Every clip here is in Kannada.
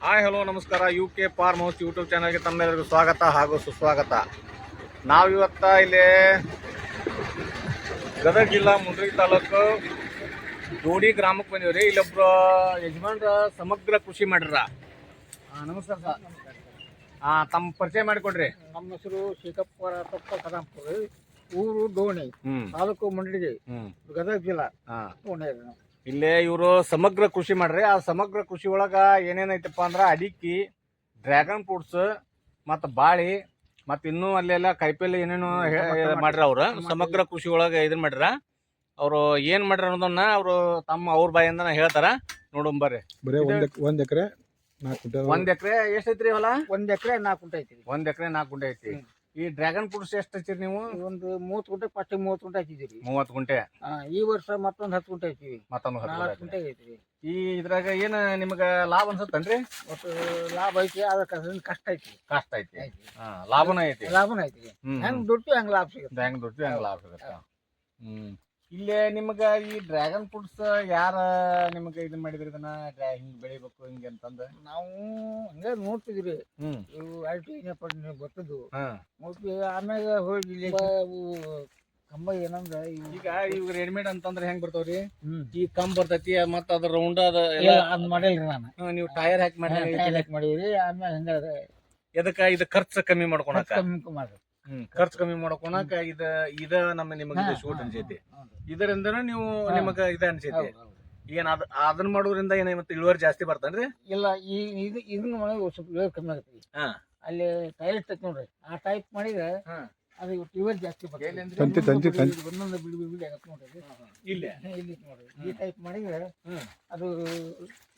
ಹಾಯ್ ಹಲೋ ನಮಸ್ಕಾರ. UK ಫಾರ್ಮ್ ಹೌಸ್ ಯೂಟ್ಯೂಬ್ ಚಾನಲ್ಗೆ ತಮ್ಮೆಲ್ಲರಿಗೂ ಸ್ವಾಗತ ಹಾಗೂ ಸುಸ್ವಾಗತ. ನಾವಿವತ್ತ ಇಲ್ಲಿ ಗದಗ ಜಿಲ್ಲಾ ಮುಂಡ್ರಿಗಿ ತಾಲೂಕು ಜೋಡಿ ಗ್ರಾಮಕ್ಕೆ ಬಂದಿವ್ರಿ. ಇಲ್ಲೊಬ್ರು ಯಜಮಾನ್ರ ಸಮಗ್ರ ಕೃಷಿ ಮಾಡ್ಯಾರ. ನಮಸ್ಕಾರ ಸರ್. ತಮ್ಮ ಪರಿಚಯ ಮಾಡಿಕೊಡ್ರಿ. ನಮ್ಮ ಹೆಸರು ಶೇಖಪ್ಪ ತಪ್ಪ ಕದಂಪುರ, ಊರು ಡೋಣಿ, ತಾಲೂಕು ಮುಂಡ್ರಿಗಿ, ಗದಗ ಜಿಲ್ಲಾ. ಇಲ್ಲೇ ಇವರು ಸಮಗ್ರ ಕೃಷಿ ಮಾಡ್ರಿ. ಆ ಸಮಗ್ರ ಕೃಷಿ ಒಳಗ ಏನೇನೈತಪ್ಪ ಅಂದ್ರ ಅಡಿಕೆ, ಡ್ರ್ಯಾಗನ್ ಫ್ರೂಟ್ಸ್, ಮತ್ತ ಬಾಳಿ, ಮತ್ತ ಇನ್ನೂ ಅಲ್ಲೆಲ್ಲ ಕಾಯಿಪಲ್ಲೆ ಏನೇನು ಮಾಡ್ರ. ಅವ್ರ ಸಮಗ್ರ ಕೃಷಿ ಒಳಗ ಇದನ್ ಮಾಡ್ರ. ಅವ್ರು ಏನ್ ಮಾಡ್ರ ಅನ್ನೋದನ್ನ ಅವ್ರು ಅವ್ರ ಬಾಯಿಂದ ಹೇಳ್ತಾರ. ನೋಡಂಬರ್ರಿ. ಒಂದ್ ಎಕರೆ 1 ಎಕರೆ ಎಷ್ಟೈತ್ರಿ ಹೊಲ? 1 ಎಕರೆ 4 ಗುಂಟೆ ಐತಿ. 1 ಎಕರೆ 4 ಗುಂಟೆ ಐತಿ. ಈ ಡ್ರ್ಯಾಗನ್ ಫ್ರೂಟ್ಸ್ ಎಷ್ಟು ಹಚ್ಚಿರಿ ನೀವು? ಒಂದು 30 ಗುಂಟೆ, ಫಸ್ಟ್ 30 ಗುಂಟೆ ಹಾಕಿದಿರಿ. 30 ಗುಂಟೆ. ಈ ವರ್ಷ ಮತ್ತೊಂದು 10 ಗುಂಟೆ ಐತಿ. ಮತ್ತೊಂದು 4 ಗುಂಟೆ ಐತಿ. ಈ ಇದ್ರಾಗ ಏನ ನಿಮ್ಗ ಲಾಭ ಅನ್ಸತ್ತನ್ರಿ? ಒಟ್ಟು ಲಾಭ ಐತಿ, ಅದಕ್ಕೆ ಕಷ್ಟ ಐತಿ. ಕಷ್ಟ ಐತಿ. ಲಾಭನ ಐತಿ. ಲಾಭನ ಐತಿ. ಹೆಂಗ್ ದುಡ್ಡು ಹಂಗ್ ಲಾಭ ಸಿಗುತ್ತೆ. ಹೆಂಗ್ ದುಡ್ಡು ಹಂಗ್ ಲಾಭ ಸಿಗತ್ತ. ಇಲ್ಲೇ ನಿಮ್ಗ ಈ ಡ್ರ್ಯಾಗನ್ ಫ್ರೂಟ್ಸ್ ಯಾರ ನಿಮ್ಗ ಇದನ್ ಮಾಡಿದ್ರಿ? ಇದನ್ನ ಹಿಂಗ್ ಬೆಳಿಬೇಕು ಹಿಂಗೆ ಅಂತಂದ ನಾವು ಹಂಗ ನೋಡ್ತಿದ್ರಿ. ಇವು ಬರ್ತದ್ದು ನೋಡ್ತೀವಿ. ಆಮ್ಯಾಗ ಹೋಗಿ ಕಂಬ ಏನಂದ್ರ ಈಗ ಇವ್ ರೆಡಿಮೇಡ್ ಅಂತಂದ್ರ ಹೆಂಗ್ ಬರ್ತಾವ್ರಿ? ಈ ಕಂಬ ಬರ್ತೈತಿ, ಮತ್ತ ಅದ್ರ ರೌಂಡ್ ಅದ ಮಾಡಿಲ್ರಿ ನಾನು. ನೀವು ಟೈರ್ ಹಾಕಿ ಮಾಡಿವ್ರಿ. ಆಮ್ಯಾಗ ಹಂಗ ಎದಕ್ಕ ಇದು ಖರ್ಚು ಕಮ್ಮಿ ಮಾಡ್ಕೊಳಕ. ಮಾಡ್ರಿ. ಖರ್ಚು ಕಮ್ಮಿ ಮಾಡ್ಕೊಳಕ ಇದ ನಿಮಗ ಶೂಟ್ ಅನ್ಸೈತಿ. ಇದರಿಂದನೂ ನೀವು ನಿಮಗ ಇದ ಅನ್ಸೈತಿ. ಏನ್ ಅದನ್ನ ಮಾಡೋದ್ರಿಂದ ಏನ ಮತ್ತೆ ಇಳುವರಿ ಜಾಸ್ತಿ ಬರ್ತನ್ರಿ? ಇಲ್ಲ, ಇದನ್ನ ಮಾಡಿದ್ರೆ ಸ್ವಲ್ಪ ಇಳುವರಿ ಕಮ್ಮಿ ಆಗತ್ತಿ. ಅಲ್ಲಿ ಟೈಲೆಟ್ ಐತಿ ನೋಡ್ರಿ, ಆ ಟೈಪ್ ಮಾಡಿದ್ರೆ ಅದು ಇಳುವರಿ ಜಾಸ್ತಿ ಬರ್ತದೆ. ಒಂದೊಂದು ಬಿಡಿ ಆಗತ್ತೆ ನೋಡ್ರಿ. ಇಲ್ಲೇ ನೋಡ್ರಿ, ಈ ಟೈಪ್ ಮಾಡಿದ್ರೆ ಅದು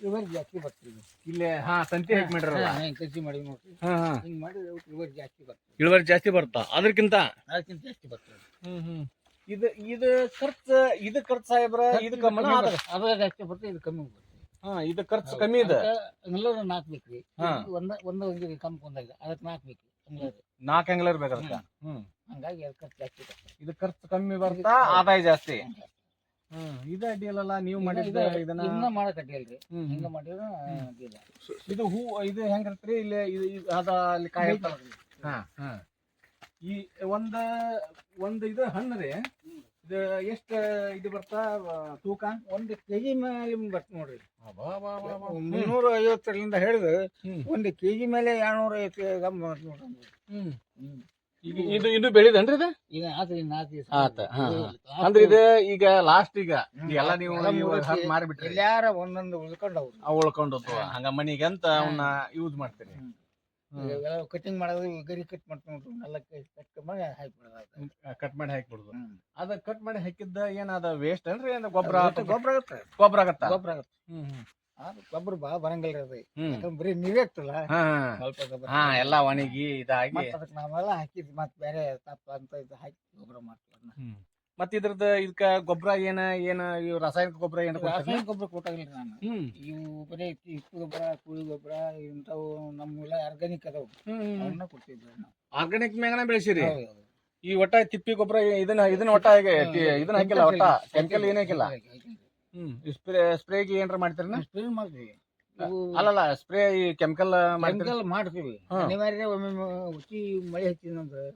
ಇಳುವರಿ ಜಾಸ್ತಿ ಬರ್ತದೆ. ಇಲ್ಲೇ ತಂತಿ ಹಾಕಿ ಮಾಡ್ರಲ್ಲ, ಕಸಿ ಮಾಡಿ ನೋಡ್ರಿ. ಹಿಂಗ್ ಮಾಡಿದ್ರೆ ಇಳುವರಿ ಜಾಸ್ತಿ ಬರ್ತದೆ. ಇಳುವರಿ ಜಾಸ್ತಿ ಬರ್ತಾ ಅದಕ್ಕಿಂತ ಜಾಸ್ತಿ ಬರ್ತದೆ. ಇದು ಖರ್ಚು ಸಾಹೇಬ್ರ, ಇದು ಕಮ್ಮಿ ಅದ ಜಾಸ್ತಿ ಬರ್ತದೆ, ಇದು ಕಮ್ಮಿ ಬರ್ತದೆ. ಇದು ಖರ್ಚು ಕಮ್ಮಿ ಇದೆ. ಎಲ್ಲರೂ 4 ಬೇಕ್ರಿ. ಒಂದು ಕಮ್ಮಿ ಒಂದಾಗ ಅದಕ್ಕೆ 4 ಬೇಕ್ರಿ. 4 ಅಂಗ್ಲ ಇರ್ಬೇಕು ಅದಕ್ಕ. ಹಂಗಾಗಿ ಅದು ಖರ್ಚು ಜಾಸ್ತಿ ಬರ್ತದೆ. ಇದು ಖರ್ಚು ಕಮ್ಮಿ ಬರ್ತಾ ಆದಾಯ ಜಾಸ್ತಿ. ಇದು ಅಡ್ಡಿಯಲ್ಲ. ನೀವು ಮಾಡಿದ ಇದನ್ನ ಮಾಡಕ್ ಅಡ್ಡಿಯಲ್ರಿ. ಹಿಂಗ ಮಾಡಿದ್ರೆ ಅಡ್ಡಿಲ್ಲ. ಇದು ಇದು ಹೆಂಗಿರ್ತ್ರಿ? ಇಲ್ಲಿ ಅದ ಅಲ್ಲಿ ಕಾಯಿ ಈ ಒಂದ್ ಇದು ಹಣ್ಣು ರೀ. ಇದು ಎಷ್ಟ ಇದು ಬರ್ತಾ ತೂಕ? 1 kg ಮೇಲೆ ಬರ್ತ ನೋಡ್ರಿ. 350ರಿಂದ ಹಿಡಿದು 1 kg ಮೇಲೆ 250 ಗ್ರಾಮ್ ನೋಡ್ರಿ. ಇದು ಬೆಳಿದನ್ರಿ? ಈಗ ಅಂದ್ರೆ ಇದು ಈಗ ಲಾಸ್ಟ್ ಈಗ ಎಲ್ಲ ನೀವು ಮಾರಿಬಿಟ್ರಿ. ಎಲ್ಲಾರ ಒಂದೊಂದು ಉಳ್ಕೊಂಡು ಹಂಗ ಮನಿಗೆ ಅಂತ ಅವನ್ನ ಯೂಸ್ ಮಾಡ್ತೀರಿ. ಕಟಿಂಗ್ ಮಾಡೋದು, ಗರಿ ಕಟ್ ಮಾಡ್ಕೊಂಡು ಎಲ್ಲ ಕಟ್ ಮಾಡಿ ಹಾಕ್ಬಿಡುದು. ಅದ ಕಟ್ ಮಾಡಿ ಹಾಕಿದ್ದ ಏನದ ವೇಸ್ಟ್ ಅನ್ರಿ? ಗೊಬ್ಬರ ಆಗತ್ತ. ಗೊಬ್ಬರ ಬಾ ಬರಂಗಿಲ್ಲ ಅದು. ಬರೀ ನೀರೇ ಆಗ್ತಲ್ಲ, ಎಲ್ಲ ಒಣಗಿ ಇದಾಗಿ ಅದಕ್ಕೆ ನಾವೆಲ್ಲ ಹಾಕಿದ್ ಮತ್ ಬೇರೆ ತಪ್ಪ ಅಂತ ಇದು ಹಾಕಿ ಗೊಬ್ಬರ ಮಾಡ್ತೀವಿ. ಮತ್ತ ಇದ್ರದ್ದು ಇದಕ್ಕ ಗೊಬ್ಬರ ಏನ ಇವ್ ರಾಸಾಯನಿಕ ಗೊಬ್ಬರ ಏನ? ರಾಸಾಯನಿಕ ಗೊಬ್ಬರ ಕೊಟ್ಟಾಗಿಲ್ಲ ನಾನು. ಇವು ಬರೀ ಹಿಪ್ಪು ಗೊಬ್ಬರ, ಕುಳಿ ಗೊಬ್ಬರ ಇಂಥವು ನಮ್ಮೆಲ್ಲ ಆರ್ಗಾನಿಕ್ ಅದಾವ, ಅವನ್ನ ಕೊಡ್ತಿದ್ವಿ ನಾವು. ಆರ್ಗಾನಿಕ್ ಮ್ಯಾಗನ ಬೆಳೆಸಿರಿ? ಈ ಒಟ್ಟ ತಿಪ್ಪಿ ಗೊಬ್ಬರ ಇದನ್ನ ಒಟ್ಟ ಇದನ್ನ ಹಾಕಿಲ್ಲ, ಒಟ್ಟ ಕೆಮಿಕಲ್ ಏನ್ ಹಾಕಿಲ್ಲ. ಸ್ಪ್ರೇಗೆ ಏನಾರ ಮಾಡ್ತೀರ? ಸ್ಪ್ರೇ ಮಾಡ್ತೀವಿ. ಅಲ್ಲಲ್ಲ, ಸ್ಪ್ರೇ ಈ ಕೆಮಿಕಲ್ ಮಾಡ್ತೀವಿ. ಅನಿವಾರ್ಯ ಒಮ್ಮೆ ಹುಚ್ಚಿ ಮಳೆ ಹಚ್ಚಿದಂದ್ರೆ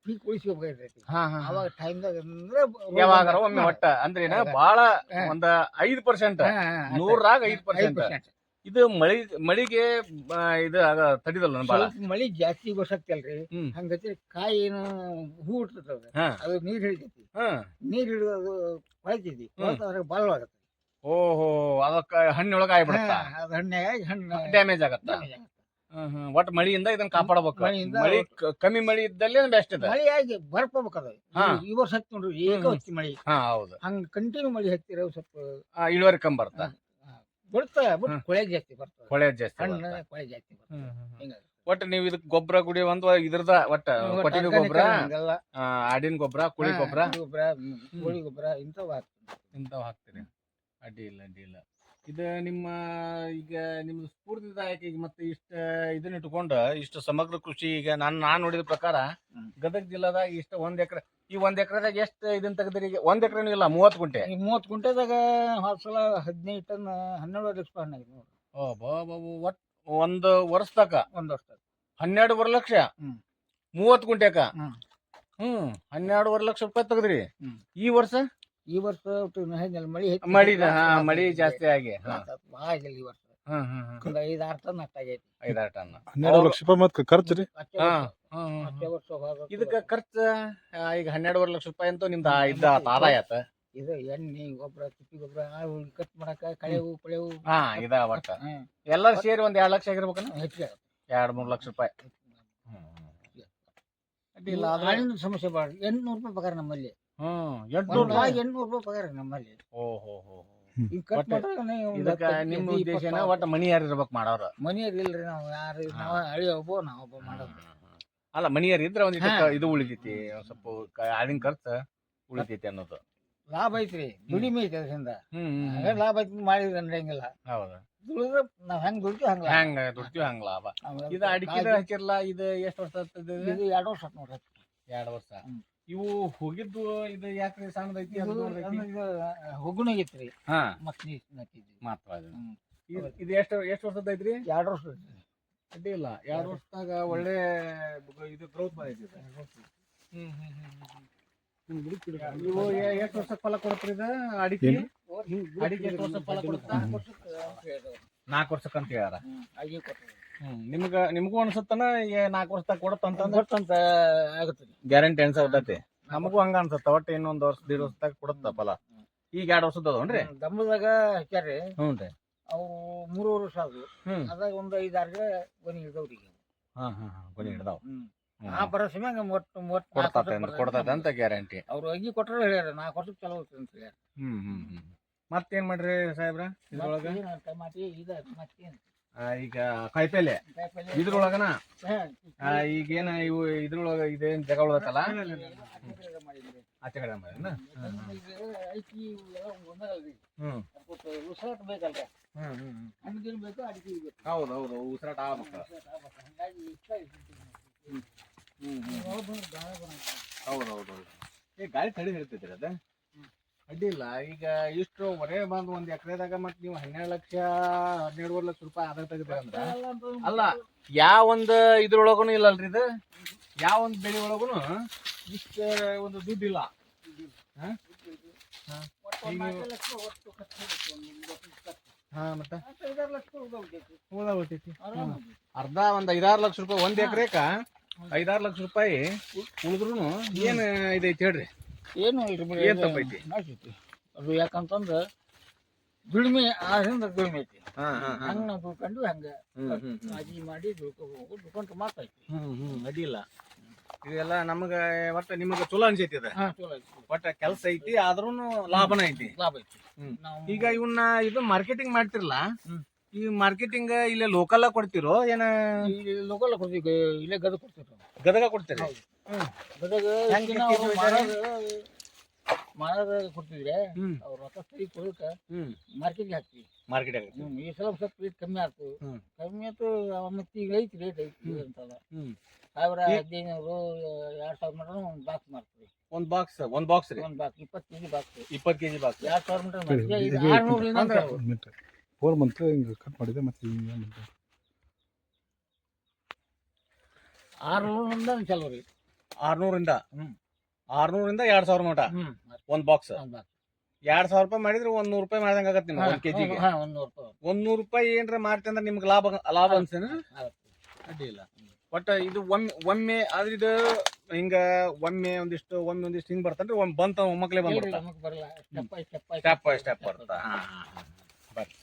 ಪೀಕ್ ಉಳಿಸ್ಕೋಬೇಕಾಗಿರ್ತೈತಿ. ಅವಾಗ ಟೈಮ್ದಾಗ ಅಂದ್ರೆ ಯಾವಾಗ ಒಮ್ಮೆ ಒಟ್ಟ ಅಂದ್ರೆ ಬಾಳ ಒಂದ್ 5%, 100ರಾಗ 5%. ಇದು ಮಳಿಗೆ ಇದು ತಡಿದಲ್ಲ ಬಾಳ. ಮಳಿ ಜಾಸ್ತಿ ಗೊತ್ತಾಗ್ತಲ್ರಿ, ಹಂಗತಿ ಕಾಯಿ ಏನು ಹೂ ಇರ್ತದ, ಅದು ನೀರ್ ಹಿಡಿತೈತಿ. ನೀರ್ ಹಿಡಿದು ಅದು ಹೊಳಿತೈತಿ, ಅದ್ರಾಗ ಬಾಳವಾಗತ್ತೆ. ಓಹೋ, ಅದಕ್ಕ ಹಣ್ಣೊಳಗ ಆಗ್ಬಿಡತ್ತ. ಅದು ಹಣ್ಣಾಗಿ ಹಣ್ಣು ಡ್ಯಾಮೇಜ್ ಆಗತ್ತ. ಒಟ್ಟು ಮಳಿಯಿಂದ ಇದನ್ನ ಕಾಪಾಡಬೇಕು. ಮಳಿ ಕಮ್ಮಿ ಮಳಿ ಇದ್ದಲ್ಲಿ ಬೆಸ್ಟ್ ಇದೆ. ಮಳಿ ಆಗಿ ಬರ್ಕೋಬೇಕದ. ಈ ವರ್ಷ ಹತ್ತಿ ನೋಡ್ರಿ, ಏಕ ಹತ್ತಿ ಮಳಿ. ಹೌದು, ಹಂಗ ಕಂಟಿನ್ಯೂ ಮಳಿ ಹತ್ತಿರ ಸ್ವಲ್ಪ ಇಳುವರಿ ಕಮ್ಮಿ ಬರ್ತ ಬರ್ತಾ, ಬಟ್ ಕೊಳೆ ಜಾಸ್ತಿ ಬರ್ತದೆ. ಕೊಳೆ ಜಾಸ್ತಿ, ಹಣ್ಣು ಕೊಳೆ ಜಾಸ್ತಿ ಬರ್ತದೆ. ಒಟ್ಟು ನೀವು ಇದಕ್ ಗೊಬ್ಬರ ಗುಡಿ ಒಂದು ಇದ್ರದ ಒಟ್ಟ ಕೊಟ್ಟಿಗೆ ಗೊಬ್ಬರ, ಆಡಿನ ಗೊಬ್ಬರ, ಕುಳಿ ಗೊಬ್ಬರ, ಕೋಳಿ ಗೊಬ್ಬರ ಇಂಥವು ಹಾಕ್ತೀರಿ. ಅಡ್ಡಿಲ್ಲ. ಇದು ನಿಮ್ಮ ಈಗ ನಿಮ್ದು ಸ್ಫೂರ್ತಿದಾಯಕ. ಈಗ ಮತ್ತೆ ಇದನ್ನ ಇಟ್ಕೊಂಡು ಇಷ್ಟು ಸಮಗ್ರ ಕೃಷಿ, ಈಗ ನಾನ್ ನೋಡಿದ ಪ್ರಕಾರ ಗದಗ ಜಿಲ್ಲಾದಾಗ ಇಷ್ಟ 1 ಎಕರೆ, ಈ 1 ಎಕರೆದಾಗ ಎಷ್ಟು ಇದನ್ನ ತೆಗೆದ್ರಿ? ಈಗ 1 ಎಕರೆನೂ ಇಲ್ಲ, 30 ಗುಂಟೆ. 30 ಗುಂಟೆದಾಗ ಸಲ 15 ಟನ್ 12 ಲಕ್ಷ ಹಣ್ಣಾಗಿದೆ ನೋಡ್ರಿ. ಒಟ್ಟು ಒಂದು ವರ್ಷದಾಗ ಒಂದ್ ವರ್ಷ 12.5 ಲಕ್ಷ. ಹ್ಮ್. 30 ಗುಂಟ್ಯಾಕ. ಹ್ಮ್. 12.5 ಲಕ್ಷ ರೂಪಾಯಿ ತೆಗದ್ರಿ. ಹ್ಮ್. ಈ ವರ್ಷ ಈ ವರ್ಷ ಮಳಿ ಮಳಿ ಜಾಸ್ತಿ ಆಗಿ ಭಾಳ ಆಗಿಲ್ಲ ಈ ವರ್ಷ. ಒಂದು 5-6 ಟನ್ ಅಷ್ಟಾಗೈತಿ. 5-6 ಟನ್. 12 ಲಕ್ಷ ರೂಪಾಯಿ ಮತ್ತೆ ಖರ್ಚು ರೀ. ಅಷ್ಟೇ ವರ್ಷ ಹೋಗೋದು. ಇದಕ್ಕ ಖರ್ಚು ಈಗ 12.5 ಲಕ್ಷ ರೂಪಾಯಿ ಅಂತೂ ನಿಮ್ದು ಇದ್ದ ಆದಾಯ ಆತ. ಇದು ಎಣ್ಣೆ ಗೊಬ್ಬರ, ತಿಪ್ಪಿ ಗೊಬ್ಬರ, ಕಟ್ ಮಾಡಾಕ ಕಳೆವು ಪಳೆವು ಇದ ಒಟ್ಟ ಎಲ್ಲರೂ ಸೇರಿ ಒಂದ್ 2 ಲಕ್ಷ ಆಗಿರ್ಬೇಕನ. ಹೆಚ್ಚಿಗೆ 2-3 ಲಕ್ಷ ರೂಪಾಯಿ. ಅಡ್ಡಿಲ್ಲ. ಹಾಲಿನ ಸಮಸ್ಯೆ ಭಾಳ. 800 ರೂಪಾಯಿ ಪಗಾರ ನಮ್ಮಲ್ಲಿ. 800 ರೂಪಾಯಿ ಪಗಾರ ನಮ್ಮಲ್ಲಿ. ಓಹೋ. ಈಗ ಕಟ್ ಇದಕ್ಕ ನಿಮ್ಮ ಉದ್ದೇಶನ ಒಟ್ಟ ಮನಿ ಯಾರು ಇರ್ಬೇಕು ಮಾಡೋರು. ಮನೆಯವ್ರು ಇಲ್ರಿ. ನಾವು ಯಾರು ನಾವ ಹಳಿ ನಾವೊಬ್ಬ ಮಾಡೋದು. ಅಲ್ಲ ಮನಿಯರ್ ಇದ್ರ ಒಂದ್ ಇದು ಉಳಿತೈತಿ, ಒಂದ್ ಸ್ವಲ್ಪ ಹಾಲಿನ ಖರ್ಚು ಉಳಿತೈತಿ ಅನ್ನೋದು. ಲಾಭ ಐತ್ರಿ, ದುಡಿಮೆ ಐತಿ ಅದರಿಂದ. ಲಾಭ ಐತಿ ಮಾಡಿದ್ರೆ ಹಂಗಿಲ್ಲ. ಹೌದು. ದುಡಿದ್ರೆ ನಾವ್ ಹೆಂಗ್ ದುಡ್ತೀವಿ ಹಂಗ ಹೆಂಗ ದುಡ್ತೀವಿ ಹಂಗ ಲಾಭ. ಇದು ಅಡಿಕೆ ಹಚ್ಚಿರ್ಲ ಇದು ಎಷ್ಟು ವರ್ಷ ಆಗ್ತದೆ? ಇದು 2 ವರ್ಷ ಆತ್ ನೋಡ್ರಿ. 2 ವರ್ಷ. ಇವು ಹೋಗಿದ್ದು ಇದು ಯಾಕ್ರಿ ಸಣ್ಣದೈತಿ? ಹೊಗುಣ ಆಗೈತ್ರಿ. ಮತ್ ಮಾತ್ರ ಇದು ಎಷ್ಟು ವರ್ಷದ ಐತ್ರಿ? 2 ವರ್ಷ. ಅಡ್ಡಿ ಇಲ್ಲ. 2 ವರ್ಷದಾಗ ಒಳ್ಳೆ ಇದು ಗ್ರೋತ್ ಬಂದೈತಿ. ನೀವು ಎಷ್ಟು ವರ್ಷ ಫಲ ಕೊಡ್ತೀರಿ ಇದು ಅಡಿಕೆ? ಅಡಿಕೆ ಎಷ್ಟು ವರ್ಷ ಫಲ ಕೊಡುತ್ತಾ? 4 ವರ್ಷಕ್ಕಂತ ಹೇಳ್ಯಾರ. ನಿಮ್ಗೂ ಅನ್ಸುತ್ತನ 4 ವರ್ಷದಾಗ ಕೊಡತ್ತಂತ ಆಗುತ್ತೆ. ಗ್ಯಾರಂಟಿ ಅನ್ಸತೈತಿ. ನಮಗೂ ಹಂಗ ಅನ್ಸತ್ತ. ಒಟ್ಟು ಇನ್ನೊಂದ್ ವರ್ಷ 1.5 ವರ್ಷದಾಗ ಕೊಡುತ್ತ ಫಲ. ಈಗ 2 ವರ್ಷದ ಅದಾವನ್ರಿ? ದಮ್ಮದಾಗ ಹಾಕ್ಯಾರಿ. ಹ್ಞೂನ್ರಿ. ಅವು 3 ವರ್ಷ ಆದ್ವು. ಅದಾಗ ಒಂದ್ 5-6 ಗಿಡ ಗೊನಿ ಹಿಡ್ದವ್ರಿ. ಗೊನಿ ಹಿಡ್ದಾವ್. ಆ ಭರವಸೆ ಮ್ಯಾಗ ಕೊಡ್ತೈತೆ ಅಂತ ಗ್ಯಾರಂಟಿ. ಅವ್ರು ಅಗಿ ಕೊಟ್ರ ಹೇಳ್ಯಾರ 4 ವರ್ಷಕ್ಕೆ ಚಲೋ ಹೋಗ್ತದೆ ಅಂತ ಹೇಳ್ಯಾರ. ಮತ್ತೇನ್ ಮಾಡ್ರಿ ಸಾಹೇಬ್ರ ಇದ್ರೊಳಗ? ಟಮಾಟಿ ಮತ್ತೇನ್ ಈಗ ಕಾಯಿಪಲ್ಲೆ ಇದ್ರೊಳಗನ ಈಗೇನ ಇವು ಇದ್ರೊಳಗ ಇದೇನ್ ಜಗ ಉಳದತ್ತಲ್ಲ ಆಚೆ ಕಡೆ ಮಾಡಿನ ಉಸಿರಾಟ ಬೇಕಲ್ರಿ. ಹಣ್ಣಿನ ಬೇಕು, ಅಡಿಕೆ ಬೇಕು. ಹೌದೌದು, ಉಸಿರಾಟ ಆಗ್ಬೇಕು. ಹೌದೌದು. ಗಾಳಿ ತಡಿ ಹೇಳ್ತೈತ್ರಿ ಅದ. ಅಡ್ಡಿ ಇಲ್ಲ. ಈಗ ಇಷ್ಟು ಹೊರೆ ಬಂದು ಒಂದ್ ಎಕರೆದಾಗ ಮತ್ ನೀವು 12 ಲಕ್ಷ 12.5 ಲಕ್ಷ ರೂಪಾಯಿ ಆದಾಯ ತೆಗಿತೀರ ಅಂದ್ರ ಅಲ್ಲ, ಯಾವ ಒಂದ್ ಇದ್ರೊಳಗುನು ಇಲ್ಲಲ್ರಿ ಇದು? ಯಾವ ಒಂದ್ ಬೆಳೆ ಒಳಗುನು ಇಷ್ಟ ಒಂದು ದುಡ್ಡಿಲ್ಲ. ಮತ್ತೆ ಅರ್ಧ ಒಂದ್ 5-6 ಲಕ್ಷ ರೂಪಾಯಿ ಒಂದ್ ಎಕರೆಕ 5-6 ಲಕ್ಷ ರೂಪಾಯಿ ಉಳಿದ್ರು ಏನ್ ಇದೈತಿ ಹೇಳ್ರಿ? ಏನು ಏನ್ ತಪ್ಪೈತಿ? ಅದು ಯಾಕಂತಂದ್ರ ದುಡಿಮೆ ಆದ್ರಿಂದ ದುಡಿಮೆ ಐತಿ. ಹಂಗ ನಾವು ದುಡ್ಕೊಂಡು ಹಂಗ ಅಜಿ ಮಾಡಿ ದುಡ್ಕೊಂಡು ಮಾತೈತಿ. ಅಡ್ಡಿಲ್ಲ. ಇದೆಲ್ಲ ನಮಗ ಒಟ್ಟ ನಿಮಗ ಚಲೋ ಅನ್ಸೈತಿ ಅದ. ಒಟ್ಟ ಕೆಲಸ ಐತಿ, ಆದ್ರೂನು ಲಾಭನ ಐತಿ. ಲಾಭ ಐತಿ. ಈಗ ಇವನ್ನ ಇದು ಮಾರ್ಕೆಟಿಂಗ್ ಮಾಡ್ತಿರಲ್ಲ, ಈ ಮಾರ್ಕೆಟಿಂಗ್ ಇಲ್ಲೇ ಲೋಕಲ್ ಕೊಡ್ತಿರೋ ಏನ? ಲೋಕಲ್ ಕೊಡ್ತೀವಿ, ಇಲ್ಲೇ ಗದಗ ಕೊಡ್ತೀವಿ. ಗದಗ ಕೊಡ್ತೀರಿ? ಗದಗ ಮಾರಾಟ ಕೊಡ್ತಿದ್ರೆ ಅವ್ರ ರೊಕ್ಕ ಸರಿ ಕೊಡಕ ಮಾರ್ಕೆಟ್ಗೆ ಹಾಕ್ತಿವಿ. ಮಾರ್ಕೆಟ್ ಈ ಸಲ ಸ್ವಲ್ಪ ರೇಟ್ ಕಮ್ಮಿ ಆಯ್ತು. ಕಮ್ಮಿ ಆಯ್ತು. ಮತ್ತೆ ಈಗ ಐತಿ ರೇಟ್ ಐತಿ ಅಂತಲ್ಲ. 1500 2000 ಮಟ ಒಂದ್ ಬಾಕ್ಸ್ ಮಾಡ್ತೀವಿ. ಒಂದ್ ಬಾಕ್ಸ್ ರೀ? ಒಂದ್ box 20 KG box. 20 KG box 2000 ಮಟ ಮಾಡ್ತೀವಿ. 600 ಫೋನ್ ಮಂತ್ ಹಿಂಗ ಕಟ್ ಮಾಡಿದೆ. ಮತ್ತೆ 600 ಚಲೋ ರೀ. 600ರಿಂದ 2000 ಮಟ ಒಂದ್ ಬಾಕ್ಸ್. 2000 ರೂಪಾಯಿ ಮಾಡಿದ್ರೆ 100 ರೂಪಾಯಿ ಮಾಡ್ದಂಗ ಆಗತ್ತೆ ನಿಮ್ಗೆ ಒಂದ್ ಕೆಜಿಗೆ. 100 ರೂಪಾಯಿ ಏನ್ರ ಮಾಡ್ತಿ ಅಂದ್ರೆ ನಿಮ್ಗೆ ಲಾಭ ಅನ್ಸೇನ? ಅಡ್ಡಿ ಇಲ್ಲ. ಬಟ್ ಇದು ಒಮ್ಮೆ ಆದ್ರೆ ಇದು ಹಿಂಗ ಒಮ್ಮೆ ಒಂದಿಷ್ಟು ಹಿಂಗ್ ಬರ್ತನ್ರಿ. ಬಂತ ಒಮ್ಮಕ್ಲೆ ಬಂದ್ಬಿಡ್ತ? ಸ್ಟೆಪ್ ಬೈ ಸ್ಟೆಪ್ ಬರುತ್ತ. ಬರ್ರಿ.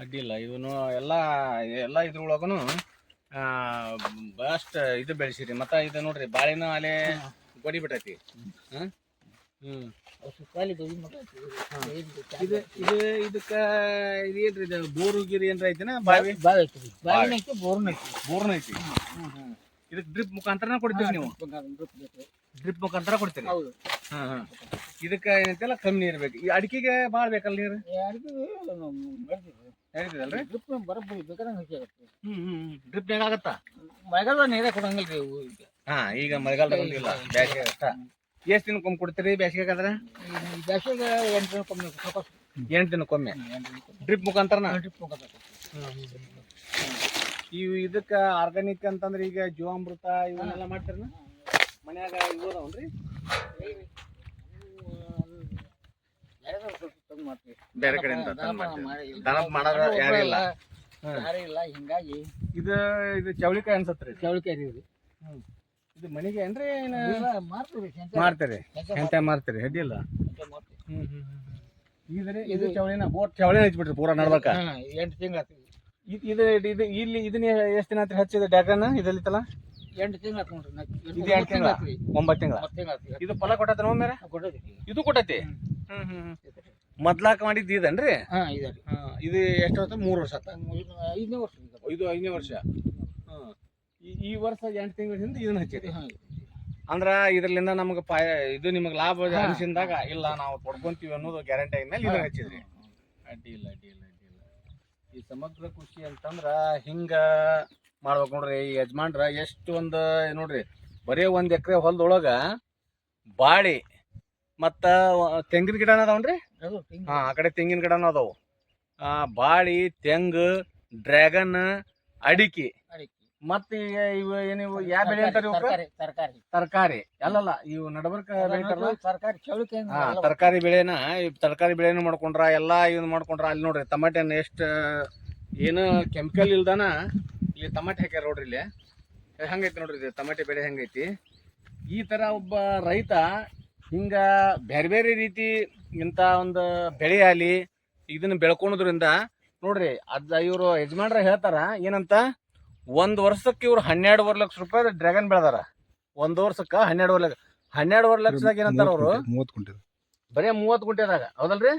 ಅಡ್ಡಿಲ್ಲ. ಇವನು ಎಲ್ಲ ಇದ್ರೊಳಗನು ಬೆಸ್ಟ್ ಇದು ಬೆಳೆಸಿರಿ. ಮತ್ತ ಇದು ನೋಡ್ರಿ ಬಾಳೆನ ಅಲೆ ಗೊಡಿ ಬಿಟ್ಟೈತಿ. ಇದಕ್ಕ ಇದೇನ್ರಿ ಬೋರು ಗಿರಿ ಏನ್ರ ಐತಿನ? ಬಾವಿ ಐತಿ, ಬೋರ್ನ ಐತಿ. ಇದಕ್ ಡ್ರಿಪ್ ಮುಖಾಂತರ ಕೊಡ್ತೀರಿ ನೀವು? ಡ್ರಿಪ್ ಮುಖಾಂತರ ಕೊಡ್ತೀರಿ? ಇದಕ್ಕ ಏನಂತೆಲ್ಲ ಕಮ್ಮಿ ನೀರ್ ಬೇಕು. ಈ ಅಡಿಕೆಗೆ ಬಾಳ್ ಬೇಕಲ್ಲ ನೀರು? ಹೇಳ್ತಿದಲ್ರಿ? ಡ್ರಿಪ್ ಆಗತ್ತ? ಮಳೆಗಾಲ ನೀರೇ ಕೊಡಂಗಿಲ್ರಿ. ಈಗ ಮಳೆಗಾಲದಾಗ ಬಂದಿಲ್ಲ, ಬ್ಯಾಸಿಗೆ ಅಷ್ಟ. ಎಷ್ಟು ದಿನಕ್ಕೊಮ್ಮೆ ಕೊಡ್ತೀರಿ ಬೇಸಿಗೆಗಾದ್ರೆ? ಈ ಬ್ಯಾಸಿಗೆ 8 ದಿನಕ್ಕೊಮ್ಮೆ ಸಾಕಷ್ಟು. 8 ದಿನಕ್ಕೊಮ್ಮೆ 8 ದಿನಕ್ಕೊಮ್ಮೆ ಡ್ರಿಪ್ ಮುಖಾಂತರನ? ಡ್ರಿಪ್ ಮುಖಾಂತರ ಇದಕ್ಕ ಆರ್ಗಾನಿಕ್ ಅಂತಂದ್ರೆ ಈಗ ಜೀವಾಮೃತ ಇವನ್ನೆಲ್ಲ ಮಾಡ್ತಾರನ ಮನ್ಯಾಗ? ಇವು ಅದಾವನ್ರಿ ಬೇರೆ ಕಡೆಯಿಂದ ದನದ ಮಾಡೋರ ಯಾರಿಲ್ಲ? ಯಾರಿಲ್ಲ, ಹಿಂಗಾಗಿ ಇದು ಚವಳಿಕಾಯಿ ಅನ್ಸತ್ರಿ. ಚೌಳಿಕಾಯಿ ರೀ ಇದು ಮನೆಗೆ ಏನ್ರಿ ಮಾಡ್ತೀವಿ. ಮಾಡ್ತೀರಿ? ಎಂತ ಮಾಡ್ತೀರಿ? ಅಡ್ಡಿ ಇಲ್ಲ. ಇದು ಚವಳಿನ ಬೋಟ್ ಚವಳಿ ಹಚ್ಬಿಟ್ರಿ ಪೂರಾ ನಡ್ಬೇಕ? 8 ತಿಂಗಳು ಆಗ್ತದೆ. ಇದು ಇಲ್ಲಿ ಇದನ್ನ ಎಷ್ಟು ದಿನ ಆತ್ರಿ ಹಚ್ಚಿದ ಡ್ಯಾಗನ್? ಇದಲ್ಲಿತ್ತಲ್ಲ 8 ತಿಂಗಳು ಆತ್ ನೋಡ್ರಿ. ಇದು 8 ತಿಂಗಳ 9 ತಿಂಗಳ ಇದು ಫಲ ಕೊಟ್ಟೈತೆ ಒಮ್ಮೆ? ಇದು ಕೊಟ್ಟೈತಿ. ಮೊದ್ಲಾಕ ಮಾಡಿದ್ದು ಇದನ್ರಿ? ಇದು ಎಷ್ಟು ವರ್ಷ? 3 ವರ್ಷ ಆತ? 5ನೇ ವರ್ಷ. ಇದು 5ನೇ ವರ್ಷ. ಈ ವರ್ಷ 8 ತಿಂಗಳ ಹಿಂದೆ ಇದನ್ನ ಹಚ್ಚಿರಿ. ಅಂದ್ರ ಇದ್ರಲಿಂದ ನಮ್ಗೆ ಇದು ನಿಮಗೆ ಲಾಭ ಅನಿಸಿದಾಗ ಇಲ್ಲ ನಾವು ಪಡ್ಕೊಂತೀವಿ ಅನ್ನೋದು ಗ್ಯಾರಂಟಿ ಆದ್ಮೇಲೆ ಇದನ್ನ ಹಚ್ಚಿದ್ರಿ. ಅಡ್ಡಿ ಇಲ್ಲ. ಈ ಸಮಗ್ರ ಕೃಷಿ ಅಂತಂದ್ರ ಹಿಂಗ ಮಾಡ್ಬೇಕು ನೋಡ್ರಿ. ಈ ಯಜಮಾನ್ರ ಎಷ್ಟು ಒಂದು ನೋಡ್ರಿ, ಬರೀ 1 ಎಕರೆ ಹೊಲದೊಳಗ ಬಾಳಿ ಮತ್ತ ತೆಂಗಿನ ಗಿಡನ ಅದಾವನ್ರಿ? ಹಾ, ಆ ಕಡೆ ತೆಂಗಿನ ಗಿಡನೂ ಅದಾವು. ಬಾಳಿ, ತೆಂಗು, ಡ್ರ್ಯಾಗನ್, ಅಡಿಕೆ ಮತ್ತ ಈಗ ಇವು ಏನಿವು ಯಾವ ಬೆಳೆ ಅಂತಾರ? ತರಕಾರಿ ಅಲ್ಲಲ್ಲ, ಇವು ನಡಬರ್ಕ ಬೆಳಿತಾರಲ್ಲ ತರಕಾರಿ ಬೆಳೆನ. ತರಕಾರಿ ಬೆಳೆನ ಮಾಡ್ಕೊಂಡ್ರ ಎಲ್ಲಾ ಇವ್ ಮಾಡ್ಕೊಂಡ್ರ. ಅಲ್ಲಿ ನೋಡ್ರಿ ಟಮಾಟೆನ ಎಷ್ಟ ಏನು ಕೆಮಿಕಲ್ ಇಲ್ದಾನ ಇಲ್ಲಿ ಟಮಾಟೆ ಹಾಕ್ಯಾರ ನೋಡ್ರಿ. ಇಲ್ಲಿ ಹಂಗೈತಿ ನೋಡ್ರಿ, ಇದು ಟಮಾಟೆ ಬೆಳೆ ಹೆಂಗೈತಿ. ಈ ತರ ಒಬ್ಬ ರೈತ ಹಿಂಗ ಬೇರೆ ಬೇರೆ ರೀತಿ ಇಂತ ಒಂದು ಬೆಳೆ ಆಲಿ ಇದನ್ನ ಬೆಳ್ಕೊಳೋದ್ರಿಂದ ನೋಡ್ರಿ, ಇವರು ಯಜಮಾನ್ರ ಹೇಳ್ತಾರ ಏನಂತ, 1 ವರ್ಷಕ್ಕೆ ಇವ್ರು 12.5 ಲಕ್ಷ ರೂಪಾಯಿ ಡ್ರ್ಯಾಗನ್ ಬೆಳೆದಾರ. 1 ವರ್ಷಕ್ಕೆ 12.5 ಲಕ್ಷದಾಗ ಏನಂತಾರ ಅವರು? 30 ಗುಂಟೆ ಬರೇ 30 ಗುಂಟೆದಾಗ. ಹೌದಲ್ರಿ?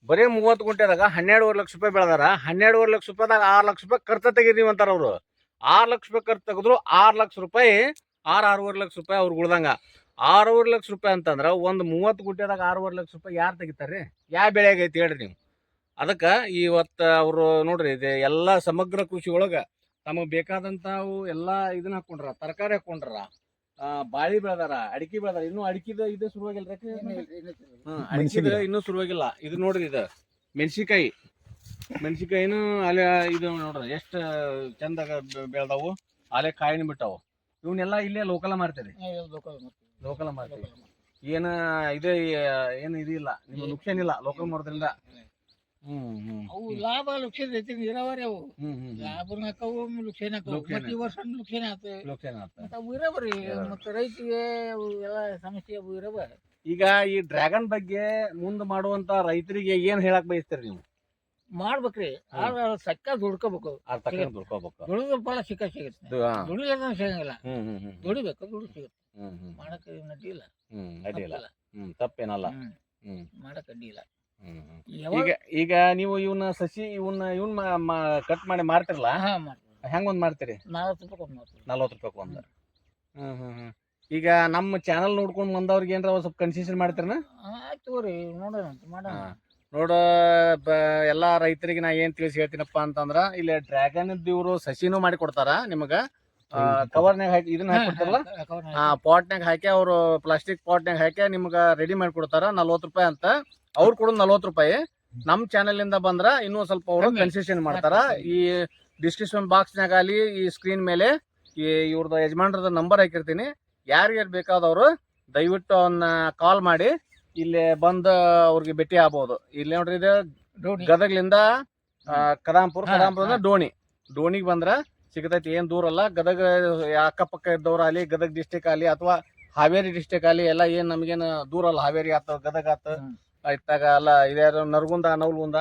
ಬರೇ 30 ಗುಂಟೆದಾಗ 12.5 ಲಕ್ಷ ರೂಪಾಯಿ ಬೆಳೆದಾರ. 12.5 ಲಕ್ಷ ರೂಪಾಯಿದಾಗ 6 ಲಕ್ಷ ರೂಪಾಯಿ ಖರ್ಚು ತೆಗೀರಿ ಅಂತಾರ ಅವ್ರು. 6 ಲಕ್ಷ ರೂಪಾಯಿ ಖರ್ಚು ತೆಗೆದ್ರು 6 ಲಕ್ಷ ರೂಪಾಯಿ 6.5 ಲಕ್ಷ ರೂಪಾಯಿ ಅವ್ರಿಗೆ ಉಳ್ದಂಗ. 6.5 ಲಕ್ಷ ರೂಪಾಯಿ ಅಂತಂದ್ರ ಒಂದು 30 ಗುಂಟೆದಾಗ 6.5 ಲಕ್ಷ ರೂಪಾಯಿ ಯಾರು ತೆಗಿತಾರ್ರಿ? ಯಾವ ಬೆಳೆಯಾಗ ಐತಿ ಹೇಳ್ರಿ ನೀವು? ಅದಕ್ಕ ಇವತ್ತು ಅವರು ನೋಡ್ರಿ, ಇದು ಎಲ್ಲಾ ಸಮಗ್ರ ಕೃಷಿ ಒಳಗ ತಮಗ್ ಬೇಕಾದಂತಾವು ಎಲ್ಲಾ ಇದನ್ನ ಹಾಕೊಂಡ್ರ. ತರಕಾರಿ ಹಾಕೊಂಡ್ರ, ಬಾಳಿ ಬೆಳೆದಾರ, ಅಡಿಕೆ ಬೆಳೆದಾರ. ಇನ್ನು ಅಡಿಕೆದ ಇದು ಶುರುವಾಗಿಲ್ರಿ? ಅಡಿಕೆದ ಇನ್ನೂ ಶುರುವಾಗಿಲ್ಲ. ಇದು ನೋಡ್ರಿ, ಇದು ಮೆಣಸಿಕಾಯಿನೂ ಅಲೆ ಇದು ನೋಡ್ರಿ ಎಷ್ಟ ಚಂದಾಗ ಬೆಳ್ದಾವು. ಅಲೆ ಕಾಯಿನ ಬಿಟ್ಟಾವು. ಇವನ್ನೆಲ್ಲ ಇಲ್ಲೇ ಲೋಕಲ್ ಮಾರ್ತೀರಿ? ಲೋಕಲ್ ಮಾರ್ತೀವಿ. ಏನ ಇದು ಏನು ಇದಿಲ್ಲ, ನಿಮ್ಗೆ ನುಕ್ಸಾನ್ ಇಲ್ಲ ಲೋಕಲ್ ಮಾಡೋದ್ರಿಂದ? ಅವು ಲಾಭ ಲುಕ್ಷನ್ ಐತಿ. ನೀರಾವರಿ ಅವು ಲಾಭನ ಹಾಕವು, ಲುಕ್ಷನ್ ಹಾಕವು. ಈ ವರ್ಷ ಲುಕ್ಷನ್ ಆತ. ಅವು ಇರಬ್ರಿ. ಮತ್ತೆ ರೈತಿಗೆ ಅವು ಎಲ್ಲ ಸಮಸ್ಯೆ ಅವು ಇರಬ. ಈಗ ಈ ಡ್ರ್ಯಾಗನ್ ಬಗ್ಗೆ ಮುಂದೆ ಮಾಡುವಂತ ರೈತರಿಗೆ ಏನ್ ಹೇಳಕ್ ಬಯಸ್ತೀರಿ ನೀವು? ಮಾಡ್ಬೇಕ್ರಿ, ಆದ್ರೆ ಸಕ್ಕ ದುಡ್ಕೋಬೇಕು. ದುಡಿದ ಫಲ ಸಿಗುತ್ತೆ. ದುಡಿದ ಸಿಗಂಗಿಲ್ಲ. ದುಡಿಬೇಕು, ದುಡ್ಡು ಸಿಗುತ್ತೆ. ಮಾಡಕ್ ಅಡ್ಡಿಲ್ಲ. ತಪ್ಪೇನಲ್ಲ, ಮಾಡಕ್ ಅಡ್ಡಿಲ್ಲ. ಈಗ ನೀವು ಇವನ್ನ ಸಸಿ ಇವನ್ ಕಟ್ ಮಾಡಿ ಮಾರ್ತಿರಲ್ಲ, ಹೆಂಗ್ ಒಂದ್ ಮಾಡ್ತೀರಿ? 40 ರೂಪಾಯಿ ಒಂದ್. ಈಗ ನಮ್ಮ ಚಾನಲ್ ನೋಡ್ಕೊಂಡ್ ಬಂದವ್ರಿಗೆ ಏನ್ರ ಸ್ವಲ್ಪ ಕನ್ಸೆಷನ್ ಮಾಡ್ತೀರನ? ನೋಡ, ಎಲ್ಲಾ ರೈತರಿಗೆ ನಾ ಏನ್ ತಿಳಿಸಿ ಹೇಳ್ತೀನಪ್ಪ ಅಂತಂದ್ರ, ಇಲ್ಲಿ ಡ್ರ್ಯಾಗನ್ ಇವ್ರು ಸಸಿನೂ ಮಾಡಿ ಕೊಡ್ತಾರ ನಿಮಗ. ಕವರ್ನಾಗ ಹಾಕಿ ಇದನ್ನ ಹಾಕೊಡ್ತಾರಲ್ಲ, ಪಾಟ್ನಾಗ ಹಾಕಿ ಅವರು ಪ್ಲಾಸ್ಟಿಕ್ ಪಾಟ್ನಾಗ ಹಾಕಿ ನಿಮ್ಗ ರೆಡಿ ಮಾಡಿ ಕೊಡ್ತಾರ. 40 ರೂಪಾಯಿ ಅಂತ ಅವ್ರು ಕೊಡೋದು 40 ರೂಪಾಯಿ. ನಮ್ ಚಾನೆಲ್ ಇಂದ ಬಂದ್ರ ಇನ್ನೂ ಸ್ವಲ್ಪ ಅವರು ಕನ್ಸೆಷನ್ ಮಾಡ್ತಾರ. ಈ ಡಿಸ್ಕ್ರಿಪ್ಷನ್ ಬಾಕ್ಸ್ನಾಗ ಅಲ್ಲಿ ಈ ಸ್ಕ್ರೀನ್ ಮೇಲೆ ಇವ್ರದ ಯಜಮಾನ್ರದ ನಂಬರ್ ಹಾಕಿರ್ತೀನಿ. ಯಾರ್ಯಾರು ಬೇಕಾದವ್ರು ದಯವಿಟ್ಟು ಅವನ್ನ ಕಾಲ್ ಮಾಡಿ ಇಲ್ಲಿ ಬಂದು ಅವ್ರಿಗೆ ಭೇಟಿ ಆಗ್ಬಹುದು. ಇಲ್ಲಿ ನೋಡ್ರಿ, ಇದು ಗದಗ್ಲಿಂದ ಕದಾಂಪುರ ಡೋಣಿಗೆ ಬಂದ್ರ ಸಿಗತೈತಿ. ಏನ್ ದೂರ ಅಲ್ಲ. ಗದಗ ಅಕ್ಕಪಕ್ಕ ಇದ್ದವ್ರು ಅಲ್ಲಿ, ಗದಗ ಡಿಸ್ಟಿಕ್ ಅಲ್ಲಿ ಅಥವಾ ಹಾವೇರಿ ಡಿಸ್ಟಿಕ್ ಅಲ್ಲಿ ಎಲ್ಲ ಏನ್ ನಮ್ಗೇನು ದೂರ ಅಲ್ಲ. ಹಾವೇರಿ ಆತ, ಗದಗ ಆತ, ಇತ್ತಾಗ ಅಲ್ಲ ಇದ್ಯಾರು ನರಗುಂದ, ನವಲಗುಂದ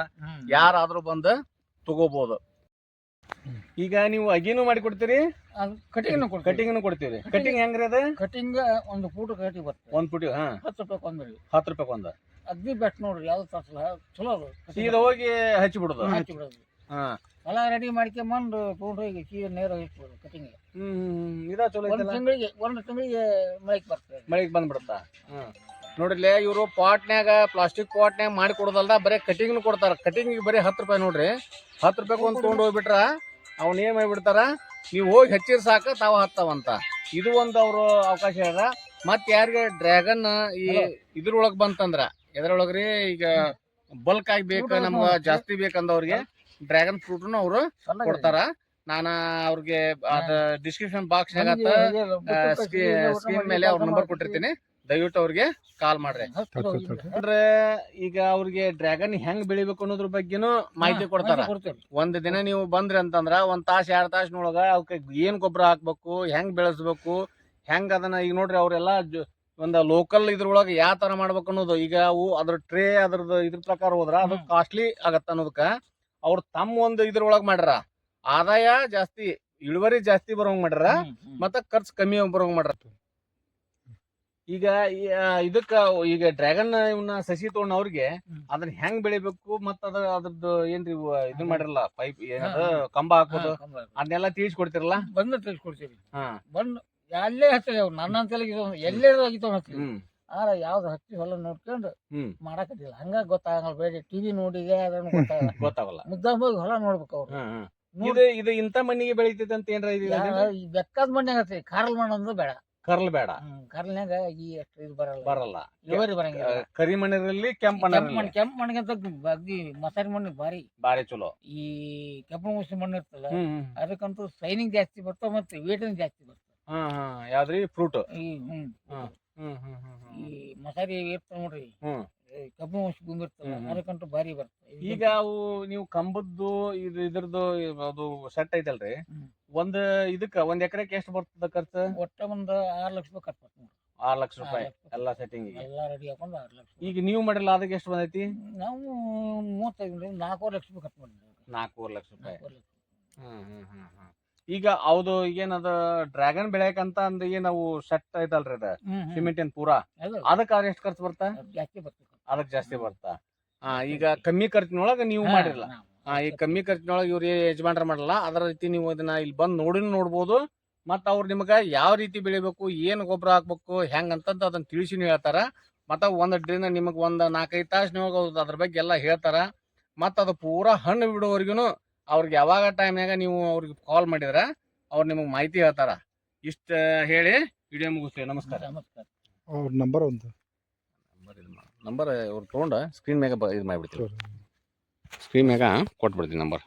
ಯಾರಾದ್ರೂ ಬಂದು ತಗೋಬಹುದು. ಈಗ ನೀವು ಅಗಿನೂ ಮಾಡಿ ಕೊಡ್ತೀರಿ, ಕಟಿಂಗ್ನು ಕೊಡ್ತೀರಿ. ಕಟಿಂಗ್ ಹೆಂಗ್ರಿ? ಅದ ಕಟಿಂಗ್ ಒಂದು ಫೂಟ್ ಕಟಿಂಗ್ ಬರ್ತದೆ. 1 ಫೂಟ್ 10 ರೂಪಾಯಿ ಒಂದ್ರಿ. 10 ರೂಪಾಯಿ ಒಂದ. ಅಗ್ದಿ ಬೆಸ್ಟ್ ನೋಡ್ರಿ. ಯಾವ್ದು ಚಲೋ ಅದು. ಸೀದಾ ಹೋಗಿ ಹಚ್ಚಿ ಬಿಡುದು. ಎಲ್ಲ ರೆಡಿ ಮಾಡ್ಕೊಂಬಂದು ತೊಗೊಂಡು ಹೋಗಿ ಸೀದಾ ನೇರ ಹಚ್ಚಿಬಿಡೋದು ಕಟಿಂಗ್. ಇದ ಚಲೋ ಐತಲ್ಲ. ಒಂದು ತಿಂಗಳಿಗೆ ಮಳೆಗೆ ಬರ್ತದೆ. ಮಳೆಗೆ ಬಂದ್ಬಿಡುತ್ತಾ? ನೋಡ್ರಿ, ಇವರು ಪಾಟ್ನ್ಯಾಗ ಪ್ಲಾಸ್ಟಿಕ್ ಪಾಟ್ನ್ಯಾಗ ಮಾಡಿ ಕೊಡೋದಲ್ದ ಬರೀ ಕಟಿಂಗ್ನು ಕೊಡ್ತಾರ. ಕಟಿಂಗ್ ಬರೀ 10 ರೂಪಾಯಿ ನೋಡ್ರಿ. 10 ರೂಪಾಯಿ ಒಂದು ತೊಗೊಂಡು ಹೋಗ್ಬಿಟ್ರ ಅವ್ನ ಏನ್ ಮಾಡಿಬಿಡ್ತಾರ, ನೀವು ಹೋಗಿ ಹಚ್ಚಿರ್ ಸಾಕ ತಾವ ಹತ್ತಾವಂತ. ಇದು ಒಂದು ಅವರು ಅವಕಾಶ ಅದ. ಮತ್ ಯಾರಿಗ ಡ್ರ್ಯಾಗನ್ ಈ ಇದ್ರೊಳಗ್ ಬಂತಂದ್ರ ಎದ್ರೊಳಗ್ರಿ ಈಗ ಬಲ್ಕ್ ಆಗಿ ಬೇಕ ನಮ್ಗ ಜಾಸ್ತಿ ಬೇಕಂದವ್ರಿಗೆ ಡ್ರ್ಯಾಗನ್ ಫ್ರೂಟ್ ಅವ್ರು ಕೊಡ್ತಾರ. ನಾನ ಅವ್ರಿಗೆ ಅದ ಡಿಸ್ಕ್ರಿಪ್ಷನ್ ಬಾಕ್ಸ್ ಸ್ಕ್ರೀನ್ ಮೇಲೆ ಅವ್ರ ನಂಬರ್ ಕೊಟ್ಟಿರ್ತೀನಿ, ದಯವಿಟ್ಟು ಅವ್ರಿಗೆ ಕಾಲ್ ಮಾಡ್ರಿ. ಅಂದ್ರೆ ಈಗ ಅವ್ರಿಗೆ ಡ್ರ್ಯಾಗನ್ ಹೆಂಗ್ ಬೆಳಿಬೇಕು ಅನ್ನೋದ್ರ ಬಗ್ಗೆನು ಮಾಹಿತಿ ಕೊಡ್ತಾರ. ಒಂದ್ ದಿನ ನೀವು ಬಂದ್ರಿ ಅಂತಂದ್ರ 1 ತಾಸ್ 2 ತಾಸಿನೊಳಗ ಅವಕ್ಕೆ ಏನ್ ಗೊಬ್ಬರ ಹಾಕ್ಬೇಕು, ಹೆಂಗ್ ಬೆಳೆಸ್ಬೇಕು, ಹೆಂಗ್ ಅದನ್ನ ಈಗ ನೋಡ್ರಿ ಅವ್ರೆಲ್ಲಾ ಒಂದ್ ಲೋಕಲ್ ಇದ್ರೊಳಗ ಯಾವ ತರ ಮಾಡ್ಬೇಕು ಅನ್ನೋದು. ಈಗ ಅವು ಅದ್ರ ಟ್ರೇ ಅದ್ರದ್ದು ಇದ್ರ ಪ್ರಕಾರ ಹೋದ್ರ ಅದು ಕಾಸ್ಟ್ಲಿ ಆಗತ್ತ ಅನ್ನೋದಕ್ಕ ಅವ್ರು ತಮ್ಮ ಒಂದು ಇದ್ರೊಳಗ ಮಾಡ್ಯಾರ. ಆದಾಯ ಜಾಸ್ತಿ, ಇಳುವರಿ ಜಾಸ್ತಿ ಬರೋಂಗ್ ಮಾಡ್ಯಾರ, ಮತ್ತ ಖರ್ಚು ಕಮ್ಮಿ ಬರೋಂಗ್ ಮಾಡ್ಯಾರ. ಈಗ ಇದಕ್ಕ ಈಗ ಡ್ರ್ಯಾಗನ್ ಇವನ್ನ ಸಸಿ ತಗೊಂಡ್ ಅವ್ರಿಗೆ ಅದನ್ನ ಹೆಂಗ್ ಬೆಳಿಬೇಕು ಮತ್ತ ಅದ್ರದ್ದು ಏನ್ರಿ ಇದನ್ ಮಾಡಿರಲ್ಲ ಪೈಪ್ ಏನದ ಕಂಬ ಹಾಕೋದು ಅದನ್ನೆಲ್ಲ ತಿಳಿಸ್ಕೊಡ್ತಿರಲ್ಲ. ಬಂದು ತಿಳಿಸ್ಕೊಡ್ತೀವಿ. ಬಂದು ಅಲ್ಲೇ ಹಚ್ಚಲಿ ಅವ್ರು ನನ್ನ ಅಂತೇಳಿ ಎಲ್ಲೇ ಆಗಿತ್ತು ಹಚ್ಚಲಿ. ಆರ ಯಾವ್ದು ಹಚ್ಚಿ ಹೊಲ ನೋಡ್ಕೊಂಡು ಮಾಡಾಕತ್ತಿಲ್ಲ, ಹಂಗ ಗೊತ್ತಾಗಲ್ಲ. ಬೇರೆ ಟಿವಿ ನೋಡಿಗೆ ಅದನ್ನು ಗೊತ್ತಾಗಲ್ಲ. ಮುದ್ದಾಮ್ ಹೋಗಿ ಹೊಲ ನೋಡ್ಬೇಕು ಅವ್ರು. ಇದು ಇಂತ ಮಣ್ಣಿಗೆ ಬೆಳಿತೈತೆ ಅಂತ ಏನ್ರ ಬೆಕ್ಕದ ಮಣ್ಣಾಗ ಹಚ್ಚಿ ಕಾರ್ಲ್ ಮಣ್ಣು ಅಂದ್ರೆ ಬೇಡ. ಕರ್ಲ್ ಬೇಡ. ಕರ್ಲ್ನಾಗ ಈ ಅಷ್ಟು ಇದು ಬರಲ್ಲ, ಇಳುವರಿ ಬರಂಗಿಲ್ಲ. ಕರಿ ಮಣ್ಣಿನಲ್ಲಿ ಕೆಂಪು ಕೆಂಪು ಮಣ್ಣಿಗಿಂತ ಅಗ್ದಿ ಮಸಾರಿ ಮಣ್ಣು ಭಾರಿ ಚಲೋ. ಈ ಕೆಂಪು ಮುಸಿ ಮಣ್ಣು ಇರ್ತಲ್ಲ ಅದಕ್ಕಂತೂ ಸೈನಿಂಗ್ ಜಾಸ್ತಿ ಬರ್ತಾವ ಮತ್ತೆ ವೇಟಿಂಗ್ ಜಾಸ್ತಿ ಬರ್ತಾವ. ಯಾವ್ದ್ರಿ ಫ್ರೂಟ್ ಈ ಮಸಾರಿ ಇರ್ತಾವ ನೋಡ್ರಿ, ಕಬ್ಬು ಮುಸಿ ಭೂಮಿ ಇರ್ತಲ್ಲ ಅದಕ್ಕಂತೂ ಭಾರಿ ಬರ್ತದೆ. ಈಗ ಅವು ನೀವು ಕಂಬದ್ದು ಇದ್ರದ್ದು ಅದು ಸೆಟ್ ಐತಲ್ರಿ, ಒಂದ್ ಎಕರೆಗೆ ಎಷ್ಟು ಬರ್ತದ ಖರ್ಚು? ಒಟ್ಟ ಒಂದ್ 6 ಲಕ್ಷ ರೂಪಾಯಿ ಖರ್ಚು ಬರ್ತದೆ. 6 ಲಕ್ಷ ರೂಪಾಯಿ ಎಲ್ಲಾ ಸೆಟ್ಟಿಂಗ್ ಎಲ್ಲಾ ರೆಡಿ ಹಾಕೊಂಡು 6 ಲಕ್ಷ. ಈಗ ನೀವು ಮಾಡಿರಲ್ಲ ಅದಕ್ಕೆ ಎಷ್ಟು ಬಂದೈತಿ? ನಾವು 4 ಲಕ್ಷ ರೂಪಾಯಿ ಖರ್ಚು ಮಾಡಿದ್ವಿ. 4 ಲಕ್ಷ ರೂಪಾಯಿ. ಈಗ ಹೌದು, ಏನದ ಡ್ರ್ಯಾಗನ್ ಬೆಳೆಯಕಂತ ಅಂದ ನಾವು ಸೆಟ್ ಐತಲ್ರಿ ಅದ ಸಿಮೆಂಟ್ ಏನ್ ಪೂರಾ, ಅದಕ್ಕ ಎಷ್ಟು ಖರ್ಚು ಬರ್ತಾ? ಜಾಸ್ತಿ ಬರ್ತದೆ, ಅದಕ್ಕೆ ಜಾಸ್ತಿ ಬರ್ತಾ. ಈಗ ಕಮ್ಮಿ ಖರ್ಚಿನೊಳಗ ನೀವು ಮಾಡಿರಲ್ಲ. ಈ ಕಮ್ಮಿ ಖರ್ಚಿನೊಳಗೆ ಇವ್ರು ಯಜಮಾನ್ರ ಮಾಡಲ್ಲ. ಅದರ ರೀತಿ ನೀವು ಅದನ್ನ ಇಲ್ಲಿ ಬಂದು ನೋಡ್ಬೋದು. ಮತ್ತ ಅವ್ರು ನಿಮ್ಗ ಯಾವ ರೀತಿ ಬೆಳಿಬೇಕು, ಏನ್ ಗೊಬ್ಬರ ಹಾಕ್ಬೇಕು, ಹೆಂಗ್ ಅಂತಂತ ಅದನ್ನ ತಿಳಿಸಿ ಹೇಳ್ತಾರ. ಮತ್ತ ಒಂದ್ ನಿಮಗ್ 4-5 ತಾಸಿನೊಳಗ ಅದ್ರ ಬಗ್ಗೆ ಎಲ್ಲ ಹೇಳ್ತಾರ. ಮತ್ತ ಅದು ಪೂರಾ ಹಣ್ಣು ಬಿಡೋವರೆಗೂ ಅವ್ರಿಗೆ ಯಾವಾಗ ಟೈಮ್ನಾಗ ನೀವು ಅವ್ರಿಗೆ ಕಾಲ್ ಮಾಡಿದ್ರ ಅವ್ರು ನಿಮಗ್ ಮಾಹಿತಿ ಹೇಳ್ತಾರ. ಇಷ್ಟ ಹೇಳಿ ವಿಡಿಯೋ ಮುಗಿಸ್ತೀವಿ. ನಮಸ್ಕಾರ. ಅವ್ರ ನಂಬರ್ ಅವ್ರು ತಗೊಂಡ ಸ್ಕ್ರೀನ್ ಮ್ಯಾಗ ಇದು ಮಾಡ್ಬಿಡ್ತೀವಿ, ಸ್ಕ್ರೀನ್ ಮ್ಯಾಗ ಕೊಟ್ಬಿಡ್ತೀನಿ ನಂಬರ್.